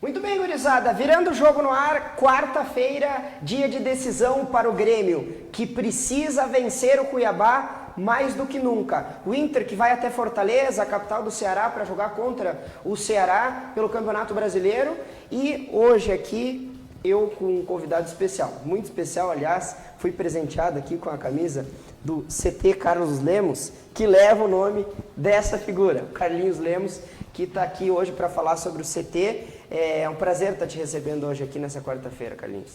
Muito bem, gurizada. Virando o jogo no ar, quarta-feira, dia de decisão para o Grêmio, que precisa vencer o Cuiabá mais do que nunca. O Inter que vai até Fortaleza, a capital do Ceará, para jogar contra o Ceará pelo Campeonato Brasileiro. E hoje aqui, eu com um convidado especial, muito especial, aliás, fui presenteado aqui com a camisa do CT Carlos Lemos, que leva o nome dessa figura, o Carlinhos Lemos, que está aqui hoje para falar sobre o CT. É um prazer estar te recebendo hoje aqui nessa quarta-feira, Carlinhos.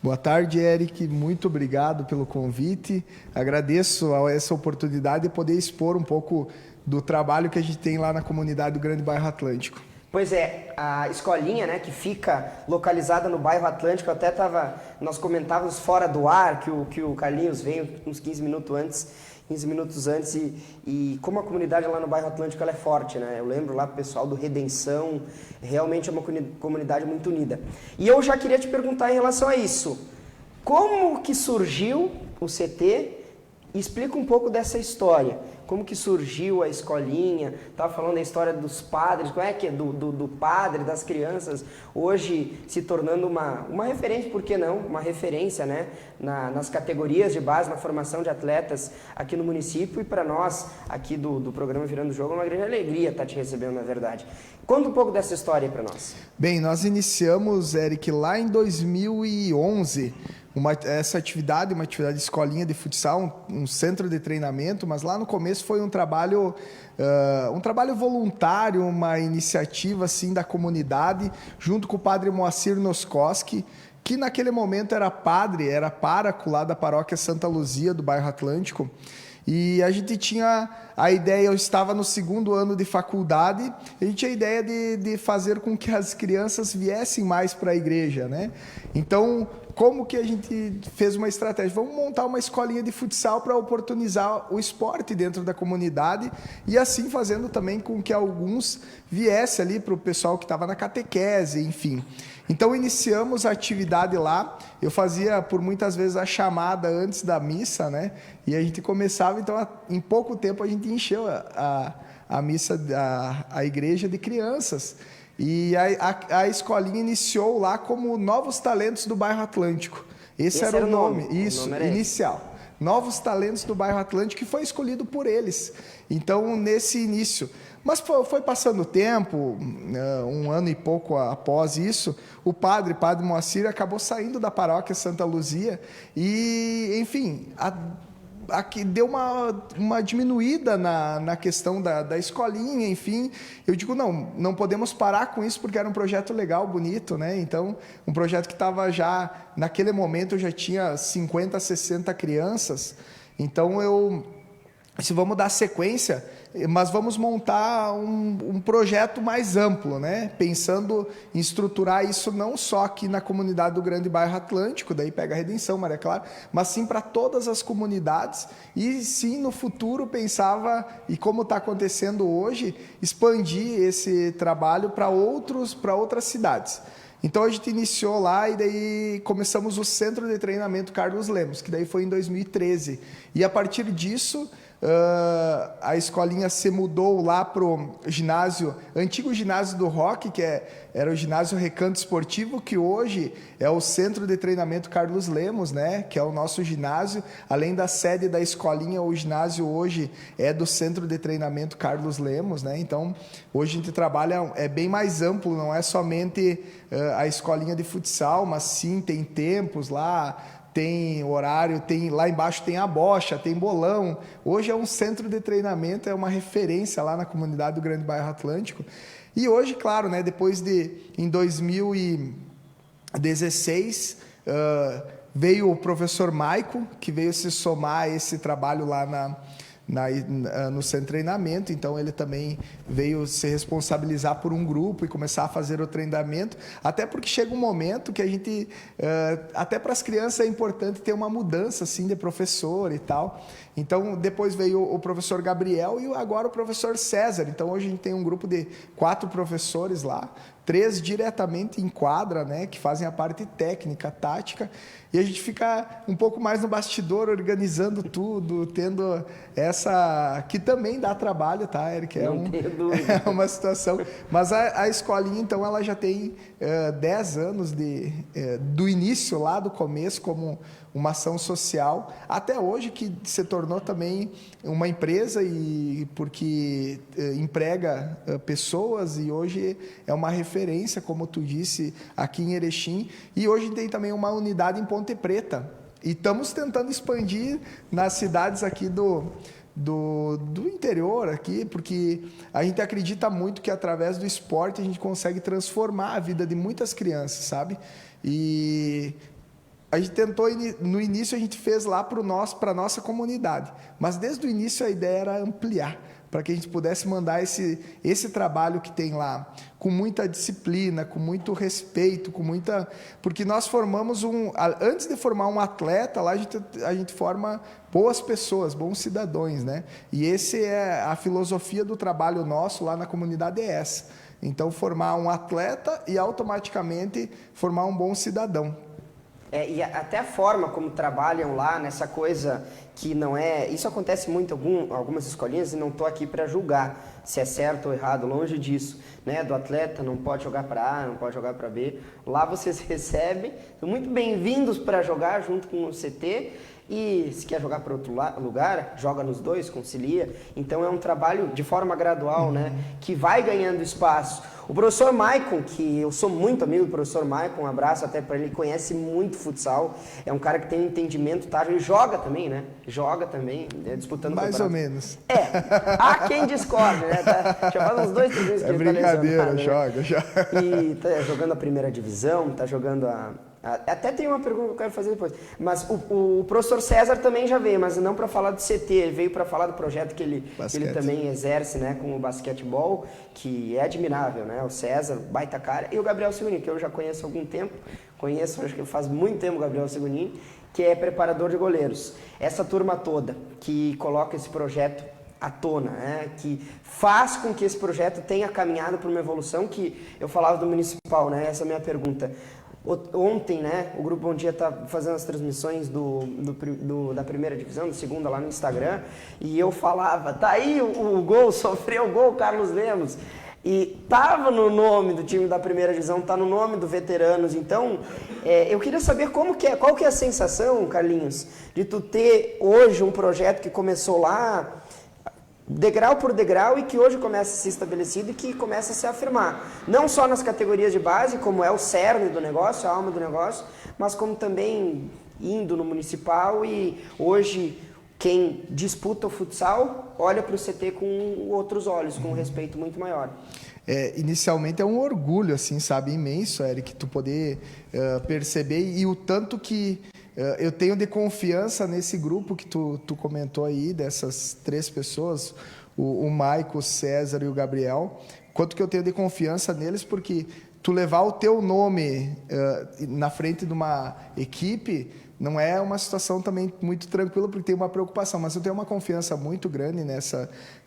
Boa tarde, Eric. Muito obrigado pelo convite. Agradeço essa oportunidade de poder expor um pouco do trabalho que a gente tem lá na comunidade do Grande Bairro Atlântico. Pois é, a escolinha, né, que fica localizada no Bairro Atlântico, nós comentávamos fora do ar que o Carlinhos veio uns 15 minutos antes e como a comunidade lá no Bairro Atlântico ela é forte, né? Eu lembro lá o pessoal do Redenção, realmente é uma comunidade muito unida. E eu já queria te perguntar em relação a isso, como que surgiu o CT? Explica um pouco dessa história, como que surgiu a escolinha, estava falando da história dos padres, como é que é do padre, das crianças, hoje se tornando uma referência, por que não? Uma referência, né? Nas categorias de base, na formação de atletas aqui no município, e para nós, aqui do programa Virando o Jogo, é uma grande alegria estar te recebendo, na verdade. Conta um pouco dessa história para nós. Bem, nós iniciamos, Eric, lá em 2011, essa atividade, uma atividade de escolinha de futsal, um centro de treinamento, mas lá no começo foi um trabalho voluntário, uma iniciativa assim da comunidade, junto com o padre Moacir Noskoski, que naquele momento era pároco lá da paróquia Santa Luzia, do Bairro Atlântico. E a gente tinha a ideia, eu estava no segundo ano de faculdade, a gente tinha a ideia de fazer com que as crianças viessem mais para a igreja, né? Então, como que a gente fez uma estratégia? Vamos montar uma escolinha de futsal para oportunizar o esporte dentro da comunidade e assim fazendo também com que alguns viessem ali para o pessoal que estava na catequese, enfim. Então iniciamos a atividade lá, eu fazia por muitas vezes a chamada antes da missa, né? E a gente começava, então em pouco tempo a gente encheu a missa, a igreja de crianças. E a escolinha iniciou lá como Novos Talentos do Bairro Atlântico. Esse era o nome. Isso, inicial. Novos Talentos do Bairro Atlântico, que foi escolhido por eles. Então, nesse início. Mas foi passando o tempo, um ano e pouco após isso, o padre Moacir acabou saindo da paróquia Santa Luzia e, enfim, aqui deu uma diminuída na questão da escolinha, enfim. Eu digo, não podemos parar com isso porque era um projeto legal, bonito, né? Então, um projeto que estava já, naquele momento, eu já tinha 50, 60 crianças. Então, vamos dar sequência, mas vamos montar um projeto mais amplo, né? Pensando em estruturar isso não só aqui na comunidade do Grande Bairro Atlântico, daí pega a Redenção, Maria Clara, mas sim para todas as comunidades e sim no futuro pensava, e como está acontecendo hoje, expandir esse trabalho para outras cidades. Então a gente iniciou lá e daí começamos o Centro de Treinamento Carlos Lemos, que daí foi em 2013. E a partir disso, a escolinha se mudou lá para o antigo ginásio do Rock, que era o ginásio Recanto Esportivo, que hoje é o Centro de Treinamento Carlos Lemos, né? Que é o nosso ginásio. Além da sede da escolinha, o ginásio hoje é do Centro de Treinamento Carlos Lemos, né? Então, hoje a gente trabalha, é bem mais amplo, não é somente a escolinha de futsal, mas sim tem tempos lá, tem horário, lá embaixo tem a bocha, tem bolão. Hoje é um centro de treinamento, é uma referência lá na comunidade do Grande Bairro Atlântico. E hoje, claro, né, em 2016, veio o professor Maico, que veio se somar a esse trabalho lá no centro de treinamento, então ele também veio se responsabilizar por um grupo e começar a fazer o treinamento, até porque chega um momento que a gente, até para as crianças é importante ter uma mudança assim, de professor e tal. Então depois veio o professor Gabriel e agora o professor César. Então hoje a gente tem um grupo de 4 professores lá, 3 diretamente em quadra, né, que fazem a parte técnica, tática, e a gente fica um pouco mais no bastidor, organizando tudo, tendo essa que também dá trabalho, tá, Eric? Não tenho dúvida. É uma situação. Mas a escolinha, então, ela já tem 10 anos do início, lá do começo, como uma ação social, até hoje que se tornou também uma empresa e porque emprega pessoas e hoje é uma referência, como tu disse, aqui em Erechim. E hoje tem também uma unidade em Ponte Preta. E estamos tentando expandir nas cidades aqui do interior aqui, porque a gente acredita muito que através do esporte a gente consegue transformar a vida de muitas crianças, sabe? E a gente tentou, no início a gente fez lá para a nossa comunidade, mas desde o início a ideia era ampliar, para que a gente pudesse mandar esse trabalho que tem lá, com muita disciplina, com muito respeito, porque nós formamos antes de formar um atleta, lá a gente forma boas pessoas, bons cidadãos, né? E esse é a filosofia do trabalho nosso lá na comunidade, é essa. Então, formar um atleta e automaticamente formar um bom cidadão. E até a forma como trabalham lá nessa coisa que não é... Isso acontece muito em algumas escolinhas e não estou aqui para julgar se é certo ou errado, longe disso, né? Do atleta não pode jogar para A, não pode jogar para B. Lá vocês recebem, são muito bem-vindos para jogar junto com o CT e se quer jogar para outro lugar, joga nos dois, concilia. Então é um trabalho de forma gradual, né? Que vai ganhando espaço. O professor Maicon, que eu sou muito amigo do professor Maicon, um abraço até para ele, conhece muito futsal, é um cara que tem um entendimento, tá? Ele joga também, né? Joga também, disputando mais ou menos. Há quem discorde, né? Tá? Já faz uns 2, 3 meses que ele brincadeira, tá lesionado, joga. E tá jogando a primeira divisão, tá jogando até tem uma pergunta que eu quero fazer depois. Mas o professor César também já veio, mas não para falar do CT, ele veio para falar do projeto que ele também exerce, né, com o basquetebol, que é admirável, né? O César, baita cara, e o Gabriel Segunin, que eu já conheço há algum tempo, acho que faz muito tempo o Gabriel Segunin, que é preparador de goleiros. Essa turma toda que coloca esse projeto à tona, né? Que faz com que esse projeto tenha caminhado para uma evolução que eu falava do municipal, né? Essa é a minha pergunta. Ontem, né, o Grupo Bom Dia tá fazendo as transmissões da primeira divisão, da segunda lá no Instagram, e eu falava, tá aí o gol, sofreu o gol, Carlos Lemos, e tava no nome do time da primeira divisão, tá no nome do Veteranos, então eu queria saber qual que é a sensação, Carlinhos, de tu ter hoje um projeto que começou lá, degrau por degrau, e que hoje começa a ser estabelecido e que começa a se afirmar. Não só nas categorias de base, como é o cerne do negócio, a alma do negócio, mas como também indo no municipal, e hoje quem disputa o futsal olha para o CT com outros olhos, com um respeito muito maior. Inicialmente é um orgulho, assim, sabe, imenso, Eric, tu poder perceber e o tanto que eu tenho de confiança nesse grupo que tu comentou aí, dessas 3 pessoas, o Maico, o César e o Gabriel, quanto que eu tenho de confiança neles, porque tu levar o teu nome na frente de uma equipe não é uma situação também muito tranquila, porque tem uma preocupação, mas eu tenho uma confiança muito grande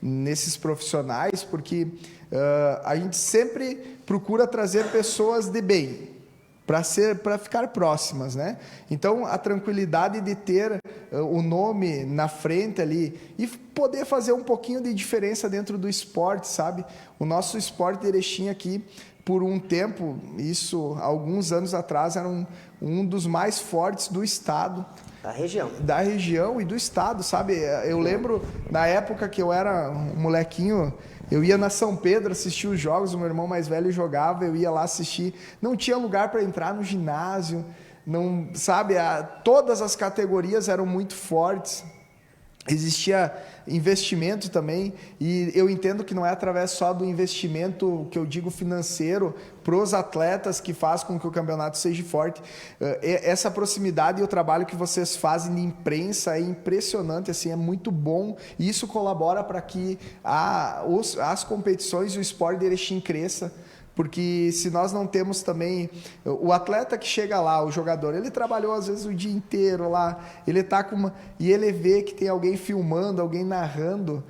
nesses profissionais, porque a gente sempre procura trazer pessoas de bem, para ficar próximas, né? Então, a tranquilidade de ter o nome na frente ali e poder fazer um pouquinho de diferença dentro do esporte, sabe? O nosso esporte de Erechim aqui, por um tempo, isso alguns anos atrás, era um dos mais fortes do estado. Da região e do estado, sabe? Eu lembro, na época que eu era um molequinho, eu ia na São Pedro assistir os jogos, o meu irmão mais velho jogava, eu ia lá assistir. Não tinha lugar para entrar no ginásio, não, sabe? Todas as categorias eram muito fortes. Existia investimento também, e eu entendo que não é através só do investimento, que eu digo financeiro, para os atletas que faz com que o campeonato seja forte. Essa proximidade e o trabalho que vocês fazem de imprensa é impressionante, assim, é muito bom, e isso colabora para que as competições e o esporte de Erechim cresça. Porque se nós não temos também o atleta que chega lá, o jogador, ele trabalhou às vezes o dia inteiro lá, ele tá e ele vê que tem alguém filmando, alguém narrando,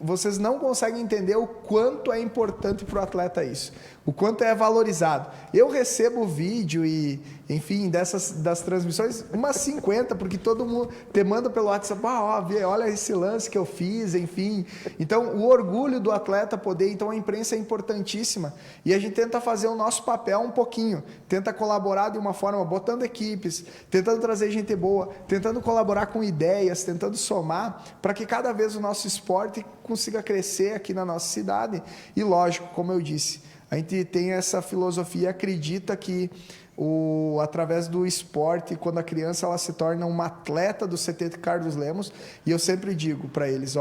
vocês não conseguem entender o quanto é importante para o atleta isso, o quanto é valorizado. Eu recebo vídeo e, enfim, das transmissões, umas 50, porque todo mundo te manda pelo WhatsApp, olha esse lance que eu fiz, enfim. Então, o orgulho do atleta poder, então a imprensa é importantíssima. E a gente tenta fazer o nosso papel um pouquinho, tenta colaborar de uma forma, botando equipes, tentando trazer gente boa, tentando colaborar com ideias, tentando somar, para que cada vez o nosso esporte consiga crescer aqui na nossa cidade. E lógico, como eu disse, a gente tem essa filosofia, acredita que através do esporte, quando a criança ela se torna uma atleta do CT Carlos Lemos, e eu sempre digo para eles,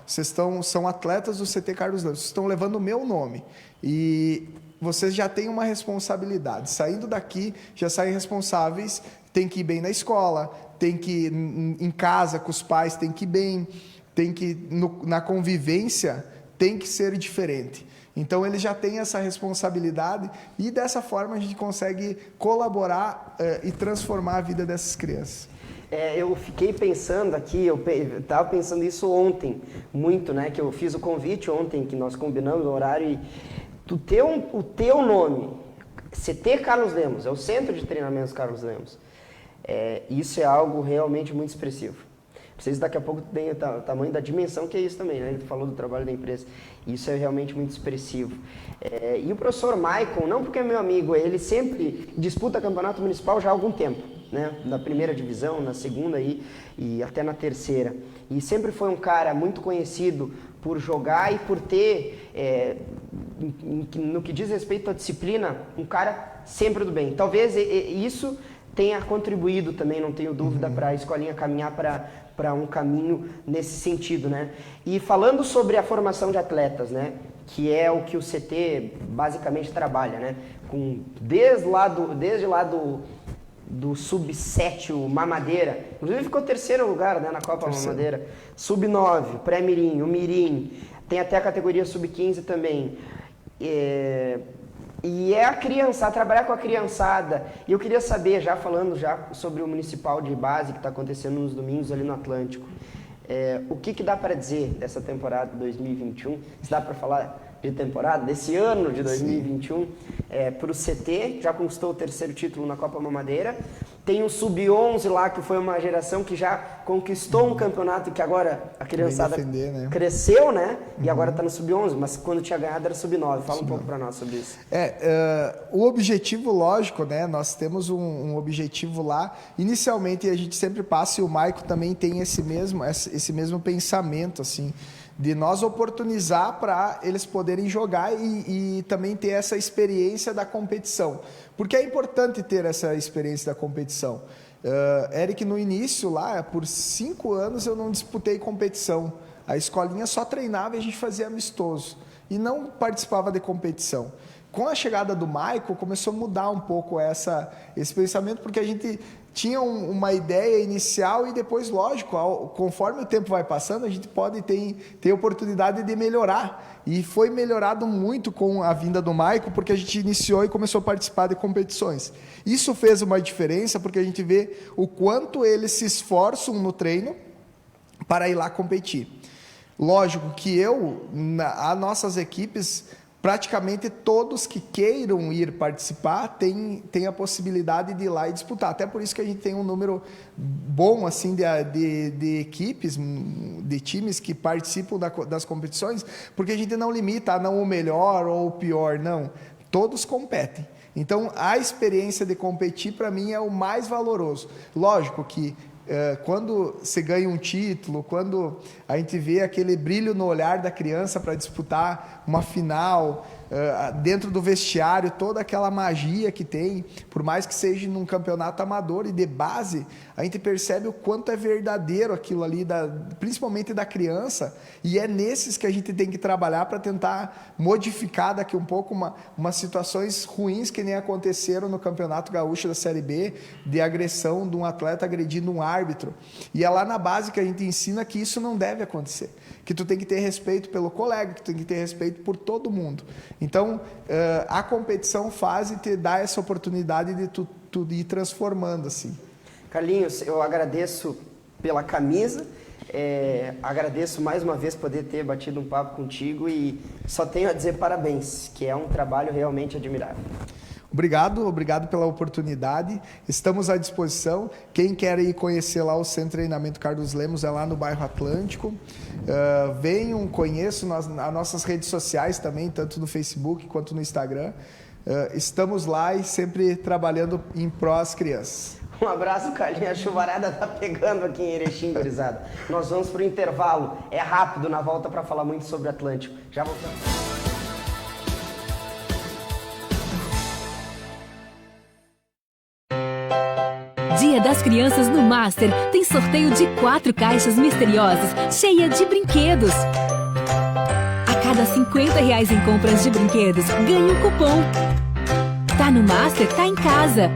vocês são atletas do CT Carlos Lemos, vocês estão levando o meu nome, e vocês já têm uma responsabilidade, saindo daqui, já saem responsáveis, tem que ir bem na escola, tem que ir em casa com os pais, tem que ir bem, tem que na convivência, tem que ser diferente. Então, ele já tem essa responsabilidade e, dessa forma, a gente consegue colaborar e transformar a vida dessas crianças. Eu fiquei pensando aqui, eu estava pensando isso ontem, muito, né? Que eu fiz o convite ontem, que nós combinamos o horário, e o teu nome, CT Carlos Lemos, é o Centro de Treinamentos Carlos Lemos, isso é algo realmente muito expressivo. Vocês daqui a pouco têm o tamanho da dimensão que é isso também, né? Ele falou do trabalho da empresa. Isso é realmente muito expressivo. E o professor Michael, não porque é meu amigo, ele sempre disputa campeonato municipal já há algum tempo, né? Na primeira divisão, na segunda e até na terceira. E sempre foi um cara muito conhecido por jogar e por ter, no que diz respeito à disciplina, um cara sempre do bem. Talvez isso tenha contribuído também, não tenho dúvida, para a escolinha caminhar para um caminho nesse sentido, né? E falando sobre a formação de atletas, né? Que é o que o CT basicamente trabalha, né? Desde lá do Sub-7, o Mamadeira, inclusive ficou terceiro lugar, né, na Copa Mamadeira, Sub-9, Pré-Mirim, o Mirim, tem até a categoria Sub-15 também. E trabalhar com a criançada. E eu queria saber, falando sobre o Municipal de Base que está acontecendo nos domingos ali no Atlântico, o que dá para dizer dessa temporada 2021? Se dá para falar de temporada, desse ano de 2021, para o CT, já conquistou o terceiro título na Copa Mamadeira. Tem o Sub-11 lá, que foi uma geração que já conquistou um campeonato que agora a criançada cresceu, né? E agora está no Sub-11, mas quando tinha ganhado era Sub-9. Fala um pouco para nós sobre isso. O objetivo, lógico, né? Nós temos um objetivo lá. Inicialmente a gente sempre passa, e o Maico também tem esse mesmo pensamento, assim, de nós oportunizar para eles poderem jogar e também ter essa experiência da competição. Porque é importante ter essa experiência da competição. Eric, no início lá, por 5 anos eu não disputei competição. A escolinha só treinava e a gente fazia amistoso. E não participava de competição. Com a chegada do Michael, começou a mudar um pouco esse pensamento, porque a gente tinha uma ideia inicial e depois, lógico, conforme o tempo vai passando, a gente pode ter oportunidade de melhorar. E foi melhorado muito com a vinda do Michael, porque a gente iniciou e começou a participar de competições. Isso fez uma diferença, porque a gente vê o quanto eles se esforçam no treino para ir lá competir. Lógico que as nossas equipes, praticamente todos que queiram ir participar têm a possibilidade de ir lá e disputar. Até por isso que a gente tem um número bom assim, de equipes, de times que participam das competições, porque a gente não limita a não o melhor ou o pior, não. Todos competem. Então, a experiência de competir, para mim, é o mais valoroso. Lógico que quando você ganha um título, quando a gente vê aquele brilho no olhar da criança para disputar uma final, dentro do vestiário, toda aquela magia que tem, por mais que seja num campeonato amador e de base, a gente percebe o quanto é verdadeiro aquilo ali, principalmente da criança, e é nesses que a gente tem que trabalhar para tentar modificar daqui um pouco umas situações ruins que nem aconteceram no Campeonato Gaúcho da Série B, de agressão de um atleta agredindo um árbitro. E é lá na base que a gente ensina que isso não deve acontecer, que tu tem que ter respeito pelo colega, que tu tem que ter respeito por todo mundo. Então, a competição faz e te dá essa oportunidade de tu ir transformando, assim. Carlinhos, eu agradeço pela camisa, Agradeço mais uma vez poder ter batido um papo contigo e só tenho a dizer parabéns, que é um trabalho realmente admirável. Obrigado pela oportunidade. Estamos à disposição. Quem quer ir conhecer lá o Centro de Treinamento Carlos Lemos é lá no bairro Atlântico. Venham, conheçam as nossas redes sociais também, tanto no Facebook quanto no Instagram. Estamos lá e sempre trabalhando em pró às crianças. Um abraço, Carlinhos. A chuvarada tá pegando aqui em Erechim, gurizada. Nós vamos pro intervalo. É rápido na volta para falar muito sobre Atlântico. Já voltamos. Dia das Crianças no Master tem sorteio de 4 caixas misteriosas cheias de brinquedos. A cada R$50 em compras de brinquedos, ganha um cupom. Tá no Master, tá em casa.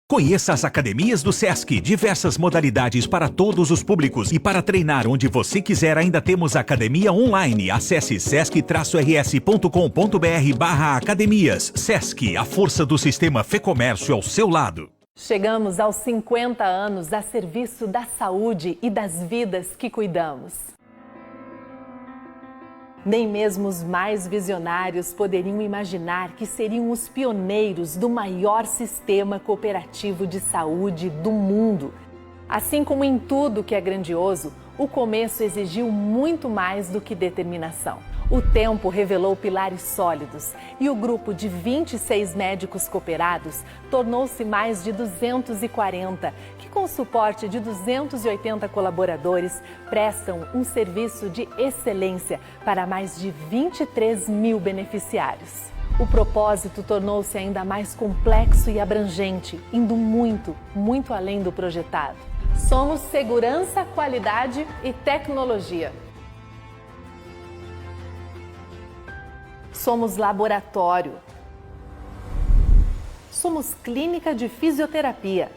Conheça as academias do Sesc, diversas modalidades para todos os públicos. E para treinar onde você quiser, ainda temos academia online. Acesse sesc-rs.com.br/academias. Sesc, a força do sistema Fecomércio ao seu lado. Chegamos aos 50 anos a serviço da saúde e das vidas que cuidamos. Nem mesmo os mais visionários poderiam imaginar que seriam os pioneiros do maior sistema cooperativo de saúde do mundo. Assim como em tudo que é grandioso, o começo exigiu muito mais do que determinação. O tempo revelou pilares sólidos e o grupo de 26 médicos cooperados tornou-se mais de 240, que com o suporte de 280 colaboradores prestam um serviço de excelência para mais de 23 mil beneficiários. O propósito tornou-se ainda mais complexo e abrangente, indo muito, muito além do projetado. Somos segurança, qualidade e tecnologia. Somos laboratório. Somos clínica de fisioterapia.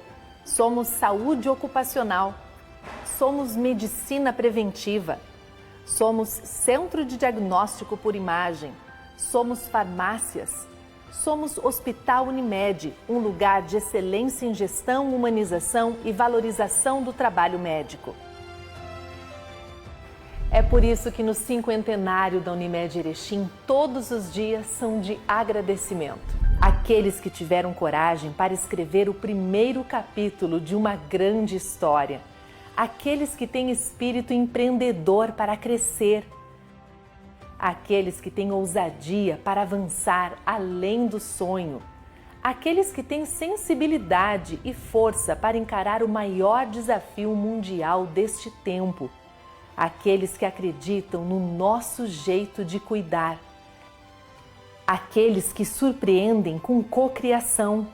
Somos saúde ocupacional. Somos medicina preventiva. Somos centro de diagnóstico por imagem. Somos farmácias. Somos Hospital Unimed, um lugar de excelência em gestão, humanização e valorização do trabalho médico. É por isso que no cinquentenário da Unimed Erechim, todos os dias são de agradecimento. Aqueles que tiveram coragem para escrever o primeiro capítulo de uma grande história. Aqueles que têm espírito empreendedor para crescer. Aqueles que têm ousadia para avançar além do sonho. Aqueles que têm sensibilidade e força para encarar o maior desafio mundial deste tempo. Aqueles que acreditam no nosso jeito de cuidar. Aqueles que surpreendem com cocriação.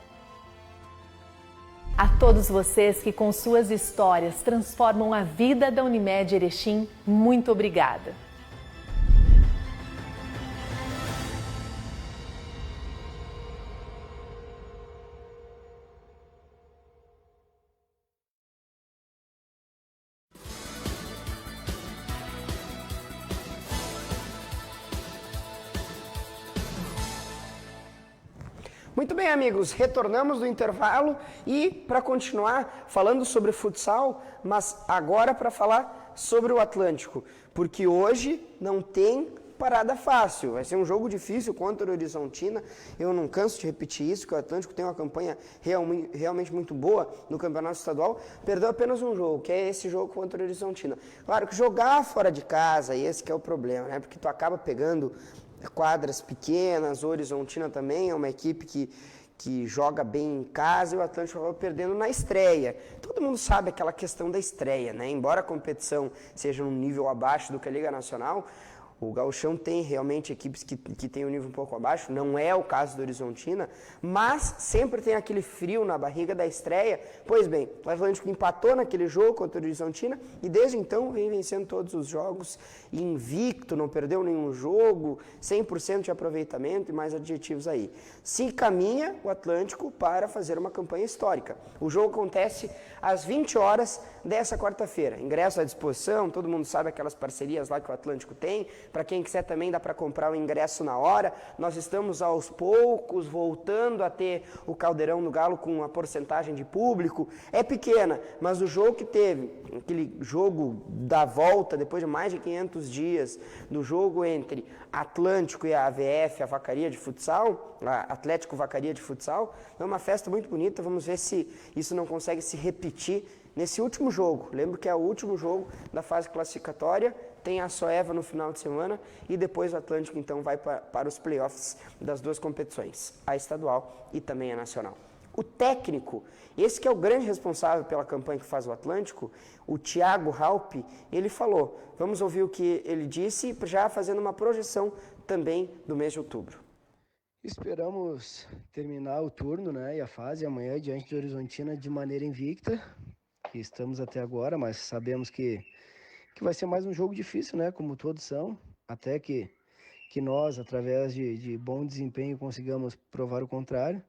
A todos vocês que com suas histórias transformam a vida da Unimed Erechim, muito obrigada. Muito bem, amigos, retornamos do intervalo e para continuar falando sobre futsal, mas agora para falar sobre o Atlântico, porque hoje não tem parada fácil, vai ser um jogo difícil contra o Horizontina. Eu não canso de repetir isso, que o Atlântico tem uma campanha realmente muito boa no Campeonato Estadual, perdeu apenas um jogo, que é esse jogo contra o Horizontina. Claro que jogar fora de casa, esse que é o problema, né? Porque tu acaba pegando quadras pequenas, o Horizontina também é uma equipe que joga bem em casa e o Atlântico acaba perdendo na estreia. Todo mundo sabe aquela questão da estreia, né? Embora a competição seja um nível abaixo do que a Liga Nacional, o Gauchão tem realmente equipes que têm um nível um pouco abaixo, não é o caso do Horizontina, mas sempre tem aquele frio na barriga da estreia. Pois bem, o Atlântico empatou naquele jogo contra o Horizontina e desde então vem vencendo todos os jogos, invicto, não perdeu nenhum jogo, 100% de aproveitamento e mais adjetivos aí. Se caminha o Atlântico para fazer uma campanha histórica. O jogo acontece às 20 horas dessa quarta-feira. Ingresso à disposição, todo mundo sabe aquelas parcerias lá que o Atlântico tem, Para quem quiser também dá para comprar o ingresso na hora. Nós estamos aos poucos voltando a ter o Caldeirão do Galo com uma porcentagem de público. É pequena, mas o jogo que teve, aquele jogo da volta, depois de mais de 500 dias, do jogo entre Atlântico e a AVF, a Vacaria de Futsal, a Atlético Vacaria de Futsal, é uma festa muito bonita. Vamos ver se isso não consegue se repetir nesse último jogo. Lembro que é o último jogo da fase classificatória, tem a Soeva no final de semana e depois o Atlântico então vai para os playoffs das duas competições, a estadual e também a nacional. O técnico, esse que é o grande responsável pela campanha que faz o Atlântico, o Thiago Halpe, ele falou, vamos ouvir o que ele disse, já fazendo uma projeção também do mês de outubro. Esperamos terminar o turno, né, e a fase amanhã diante de Horizontina de maneira invicta, que estamos até agora, mas sabemos que vai ser mais um jogo difícil, né, como todos são, até que nós, através de bom desempenho, consigamos provar o contrário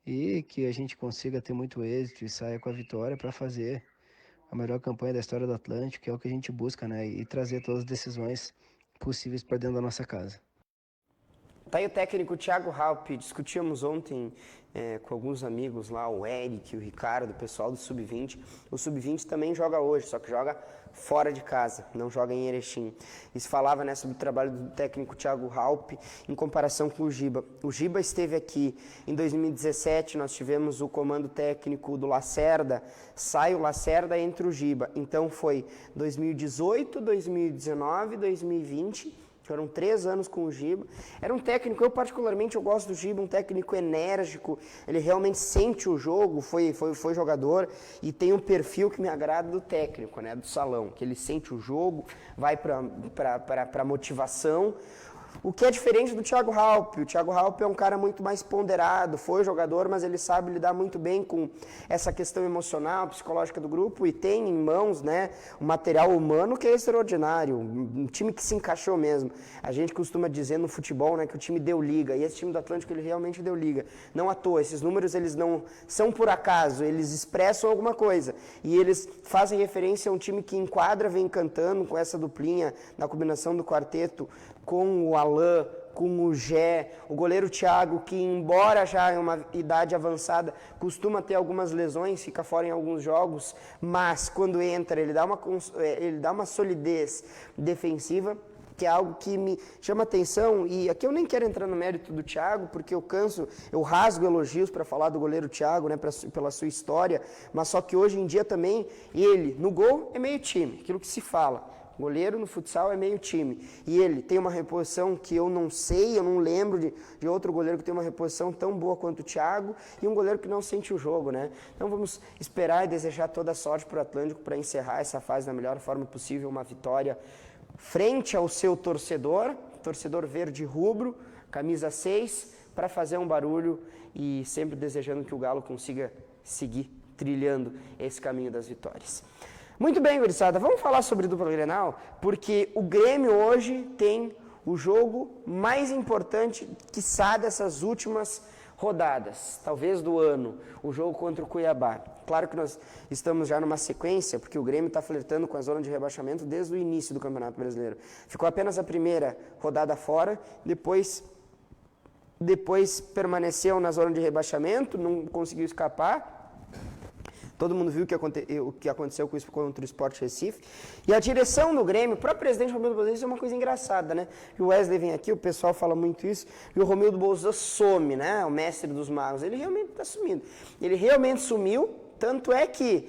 e que a gente consiga ter muito êxito e saia com a vitória para fazer a melhor campanha da história do Atlântico, que é o que a gente busca, né, e trazer todas as decisões possíveis para dentro da nossa casa. Tá aí o técnico Thiago Halpe. Discutíamos ontem com alguns amigos lá, o Eric, o Ricardo, o pessoal do Sub-20. O Sub-20 também joga hoje, só que joga fora de casa, não joga em Erechim. E se falava, né, sobre o trabalho do técnico Thiago Halpe em comparação com o Giba. O Giba esteve aqui em 2017, nós tivemos o comando técnico do Lacerda, sai o Lacerda, entra o Giba. Então foi 2018, 2019, 2020... Foram 3 anos com o Giba. Era um técnico, eu particularmente eu gosto do Giba, um técnico enérgico, ele realmente sente o jogo, foi jogador e tem um perfil que me agrada do técnico, né, do salão, que ele sente o jogo, vai para motivação. O que é diferente do Thiago Halpe. O Thiago Halpe é um cara muito mais ponderado, foi jogador, mas ele sabe lidar muito bem com essa questão emocional, psicológica do grupo e tem em mãos, né, um material humano que é extraordinário, um time que se encaixou mesmo. A gente costuma dizer no futebol, né, que o time deu liga, e esse time do Atlântico ele realmente deu liga. Não à toa, esses números eles não são por acaso, eles expressam alguma coisa e eles fazem referência a um time que enquadra, vem cantando com essa duplinha na combinação do quarteto com o Alain, com o Gé, o goleiro Thiago, que embora já em uma idade avançada, costuma ter algumas lesões, fica fora em alguns jogos, mas quando entra ele dá uma solidez defensiva, que é algo que me chama atenção, e aqui eu nem quero entrar no mérito do Thiago, porque eu rasgo elogios para falar do goleiro Thiago, né, pela sua história, mas só que hoje em dia também, ele, no gol, é meio time, aquilo que se fala. Goleiro no futsal é meio time. E ele tem uma reposição que eu não sei, eu não lembro de outro goleiro que tem uma reposição tão boa quanto o Thiago e um goleiro que não sente o jogo, né? Então vamos esperar e desejar toda a sorte para o Atlântico para encerrar essa fase da melhor forma possível, uma vitória frente ao seu torcedor verde rubro, camisa 6, para fazer um barulho e sempre desejando que o Galo consiga seguir trilhando esse caminho das vitórias. Muito bem, gurizada, vamos falar sobre dupla Grenal, porque o Grêmio hoje tem o jogo mais importante, quiçá, dessas últimas rodadas, talvez do ano, o jogo contra o Cuiabá. Claro que nós estamos já numa sequência, porque o Grêmio está flertando com a zona de rebaixamento desde o início do Campeonato Brasileiro. Ficou apenas a primeira rodada fora, depois permaneceu na zona de rebaixamento, não conseguiu escapar. Todo mundo viu o que aconteceu contra o Sport Recife. E a direção do Grêmio, para o presidente Romildo Bolzan, isso é uma coisa engraçada, né? E o Wesley vem aqui, o pessoal fala muito isso, e o Romildo Bolzan some, né? O mestre dos magos. Ele realmente está sumindo. Ele realmente sumiu, tanto é que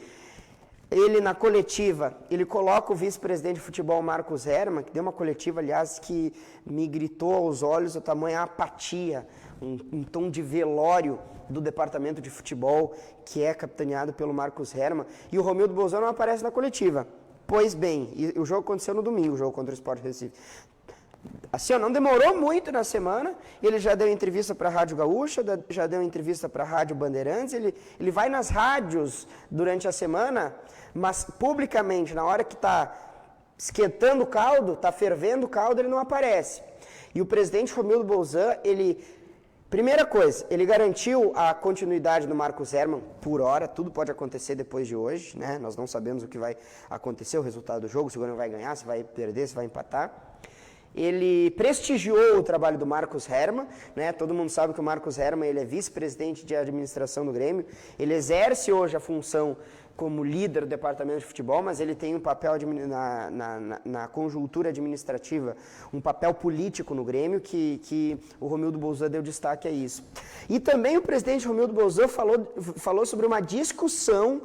ele, na coletiva, ele coloca o vice-presidente de futebol, Marcos Herman, que deu uma coletiva, aliás, que me gritou aos olhos a tamanha apatia, um tom de velório do departamento de futebol, que é capitaneado pelo Marcos Herman, e o Romildo Bolzan não aparece na coletiva. Pois bem, o jogo aconteceu no domingo, o jogo contra o Sport Recife. Assim, não demorou muito na semana, ele já deu entrevista para a Rádio Gaúcha, já deu entrevista para a Rádio Bandeirantes, ele vai nas rádios durante a semana, mas publicamente, na hora que está esquentando o caldo, está fervendo o caldo, ele não aparece. E o presidente Romildo Bolzan, primeira coisa, ele garantiu a continuidade do Marcos Herman por hora, tudo pode acontecer depois de hoje, né? Nós não sabemos o que vai acontecer, o resultado do jogo, se o Grêmio vai ganhar, se vai perder, se vai empatar. ele prestigiou o trabalho do Marcos Herrmann, né? Todo mundo sabe que o Marcos Herrmann ele é vice-presidente de administração do Grêmio, ele exerce hoje a função como líder do departamento de futebol, mas ele tem um papel na conjuntura administrativa, um papel político no Grêmio que o Romildo Bolzan deu destaque a isso. E também o presidente Romildo Bolzan falou sobre uma discussão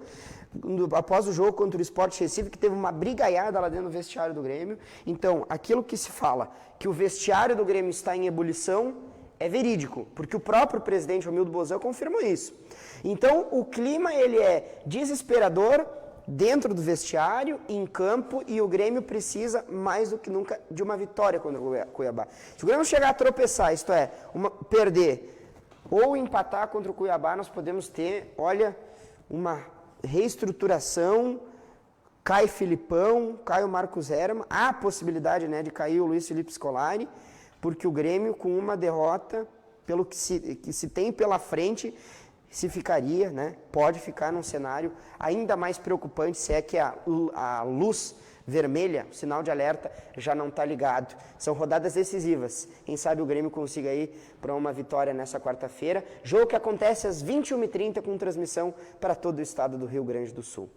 após o jogo contra o Sport Recife, que teve uma brigaiada lá dentro do vestiário do Grêmio. Então, aquilo que se fala, que o vestiário do Grêmio está em ebulição, é verídico, porque o próprio presidente Romildo Bolzan confirmou isso. Então, o clima ele é desesperador dentro do vestiário, em campo, e o Grêmio precisa, mais do que nunca, de uma vitória contra o Cuiabá. Se o Grêmio chegar a tropeçar, isto é, perder ou empatar contra o Cuiabá, nós podemos ter, olha, uma reestruturação, cai Filipão, cai o Marcos Herrmann, há a possibilidade, né, de cair o Luiz Felipe Scolari, porque o Grêmio, com uma derrota, pelo que se tem pela frente, se ficaria, né, pode ficar num cenário ainda mais preocupante, se é que a luz vermelha, o sinal de alerta, já não está ligado. São rodadas decisivas. Quem sabe o Grêmio consiga ir para uma vitória nessa quarta-feira. Jogo que acontece às 21h30 com transmissão para todo o estado do Rio Grande do Sul.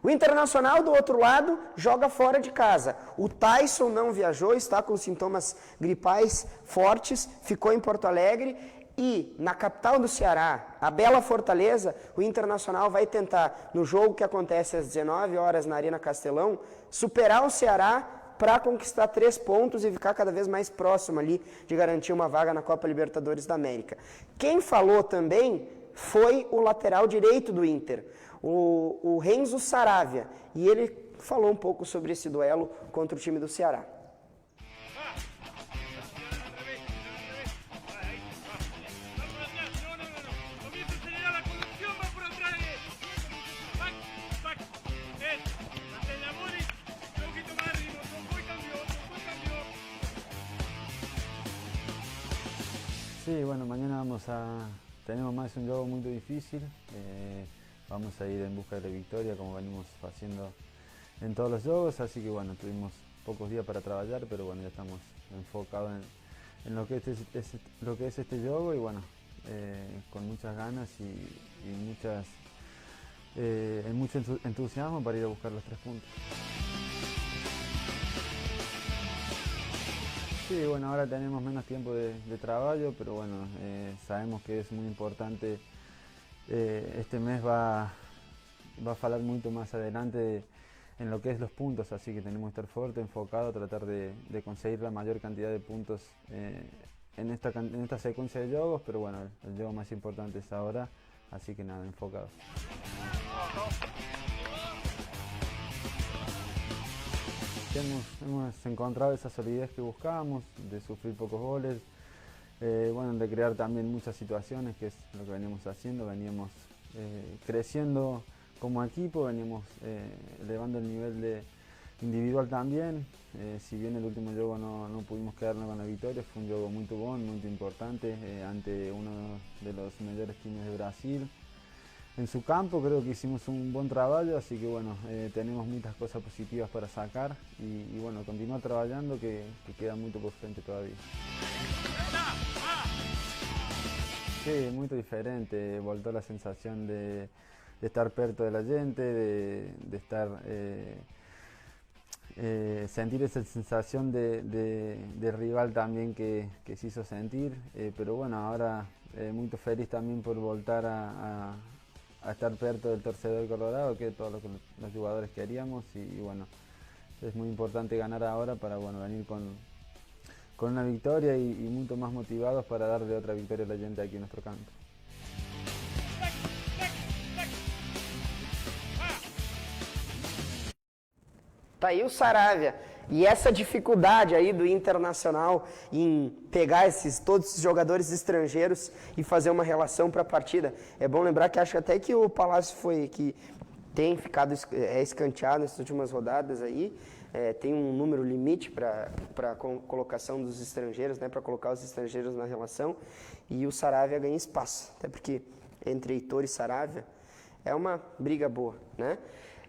O Internacional, do outro lado, joga fora de casa. O Tyson não viajou, está com sintomas gripais fortes, ficou em Porto Alegre. E na capital do Ceará, a bela Fortaleza, o Internacional vai tentar, no jogo que acontece às 19 horas na Arena Castelão, superar o Ceará para conquistar 3 pontos e ficar cada vez mais próximo ali de garantir uma vaga na Copa Libertadores da América. Quem falou também foi o lateral direito do Inter, o Renzo Saravia, e ele falou um pouco sobre esse duelo contra o time do Ceará. Sí, bueno, mañana tenemos más un juego muy difícil, vamos a ir en busca de la victoria como venimos haciendo en todos los juegos, así que bueno, tuvimos pocos días para trabajar, pero bueno, ya estamos enfocados en lo que es este juego y bueno, con muchas ganas y mucho entusiasmo para ir a buscar los 3 puntos. Sí, bueno, ahora tenemos menos tiempo de trabajo, pero bueno, sabemos que es muy importante. Este mes va a hablar mucho más adelante en lo que es los puntos, así que tenemos que estar fuerte, enfocados, tratar de conseguir la mayor cantidad de puntos en esta secuencia de juegos, pero bueno, el juego más importante es ahora, así que nada, enfocados. Hemos encontrado esa solidez que buscábamos, de sufrir pocos goles, bueno, de crear también muchas situaciones, que es lo que veníamos haciendo, veníamos creciendo como equipo, veníamos elevando el nivel individual también, si bien el último juego no pudimos quedarnos con la victoria, fue un juego muy bueno, muy importante, ante uno de los mejores times de Brasil. En su campo creo que hicimos un buen trabajo, así que bueno, tenemos muchas cosas positivas para sacar y bueno, continuar trabajando que queda mucho por frente todavía. Sí, muy diferente, volvió la sensación de estar perto de la gente, de estar, sentir esa sensación de rival también que se hizo sentir, pero bueno, ahora muy feliz también por voltar a estar perto del torcedor colorado, que es todo lo que los jugadores queríamos y bueno, es muy importante ganar ahora para bueno, venir con una victoria y mucho más motivados para darle otra victoria a la gente aquí en nuestro campo. Tá aí o Saravia. E essa dificuldade aí do Internacional em pegar todos esses jogadores estrangeiros e fazer uma relação para a partida. É bom lembrar que acho até que o Palácio que tem ficado escanteado nessas últimas rodadas aí. Tem um número limite para a colocação dos estrangeiros, né, para colocar os estrangeiros na relação. E o Saravia ganha espaço, até porque entre Heitor e Saravia é uma briga boa, né?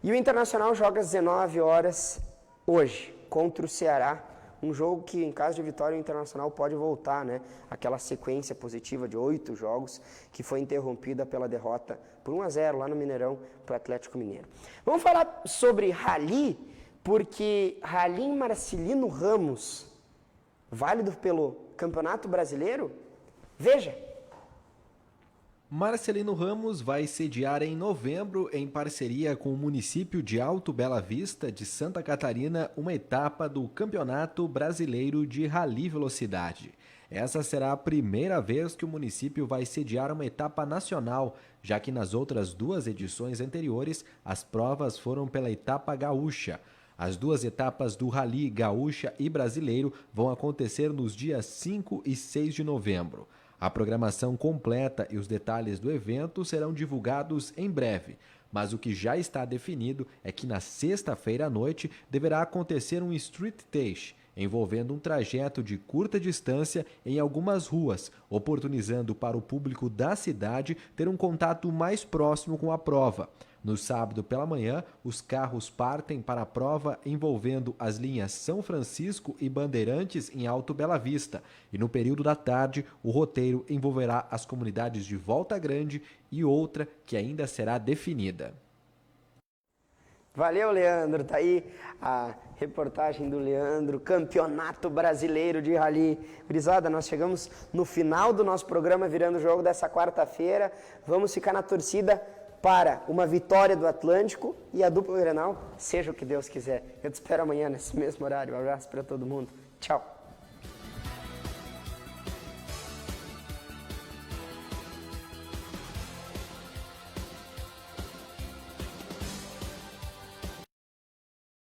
E o Internacional joga às 19 horas hoje, contra o Ceará, um jogo que, em caso de vitória, o Internacional pode voltar, né? Aquela sequência positiva de 8 jogos que foi interrompida pela derrota por 1-0 lá no Mineirão para o Atlético Mineiro. Vamos falar sobre Rally, porque Rally em Marcelino Ramos, válido pelo Campeonato Brasileiro? Veja! Marcelino Ramos vai sediar em novembro, em parceria com o município de Alto Bela Vista, de Santa Catarina, uma etapa do Campeonato Brasileiro de Rally Velocidade. Essa será a primeira vez que o município vai sediar uma etapa nacional, já que nas outras 2 edições anteriores, as provas foram pela etapa gaúcha. As 2 etapas do Rally Gaúcha e Brasileiro vão acontecer nos dias 5 e 6 de novembro. A programação completa e os detalhes do evento serão divulgados em breve, mas o que já está definido é que na sexta-feira à noite deverá acontecer um Street Dash, envolvendo um trajeto de curta distância em algumas ruas, oportunizando para o público da cidade ter um contato mais próximo com a prova. No sábado pela manhã, os carros partem para a prova envolvendo as linhas São Francisco e Bandeirantes em Alto Bela Vista. E no período da tarde, o roteiro envolverá as comunidades de Volta Grande e outra que ainda será definida. Valeu, Leandro. Tá aí a reportagem do Leandro, Campeonato Brasileiro de Rally. Gurizada, nós chegamos no final do nosso programa, virando o jogo dessa quarta-feira. Vamos ficar na torcida para uma vitória do Atlântico e a dupla Grenal, seja o que Deus quiser. Eu te espero amanhã nesse mesmo horário. Um abraço para todo mundo. Tchau.